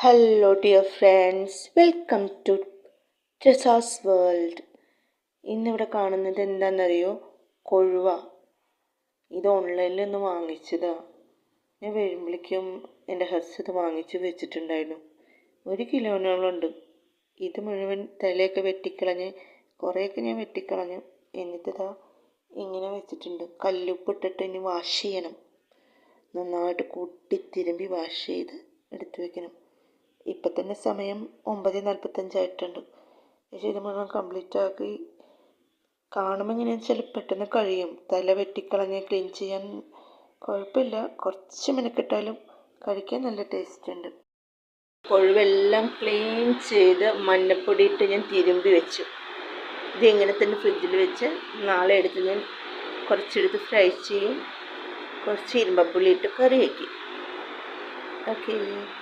Hello dear friends, welcome to Tresa's world. ഇന്നിവിടെ കാണുന്നത് എന്താണെന്നറിയോ? കൊഴുവ. ഇത് ഓൺലൈനിൽ നിന്ന് വാങ്ങിച്ചതാണ്. ഞാൻ വരുമ്പോഴേക്കും എൻ്റെ ഹസ് ഇത് വാങ്ങിച്ച് വെച്ചിട്ടുണ്ടായിരുന്നു. 1 കിലോനോളമുണ്ട്. ഇത് മുഴുവൻ തലയൊക്കെ വെട്ടിക്കളഞ്ഞ് കുറേയൊക്കെ ഞാൻ വെട്ടിക്കളഞ്ഞു. എന്നിട്ടിതാ ഇങ്ങനെ വെച്ചിട്ടുണ്ട്. കല്ലുപ്പിട്ടിട്ട് ഇനി വാഷ് ചെയ്യണം. നന്നായിട്ട് കൂട്ടി തിരുമ്പി വാഷ് ചെയ്ത് എടുത്ത് വെക്കണം. ഇപ്പം തന്നെ സമയം 9:45 ആയിട്ടുണ്ട്. പക്ഷേ ഇത് മുഴുവൻ കംപ്ലീറ്റ് ആക്കി കാണുമ്പോൾ എങ്ങനെയാണെന്ന് വെച്ചാൽ പെട്ടെന്ന് കഴിയും. തല വെട്ടിക്കളഞ്ഞ് ക്ലീൻ ചെയ്യാൻ കുഴപ്പമില്ല. കുറച്ച് മെനക്കെട്ടാലും കഴിക്കാൻ നല്ല ടേസ്റ്റ് ഉണ്ട്. കൊഴുവെല്ലാം ക്ലീൻ ചെയ്ത് മഞ്ഞപ്പൊടി ഇട്ട് ഞാൻ തിരുമ്പി വെച്ചു. ഇത് ഇങ്ങനെ തന്നെ ഫ്രിഡ്ജിൽ വെച്ച് നാളെ എടുത്ത് ഞാൻ കുറച്ചെടുത്ത് ഫ്രൈ ചെയ്യും. കുറച്ച് ഇരുമ്പപ്പുളി ഇട്ട് കറി വയ്ക്കും. ഓക്കേ.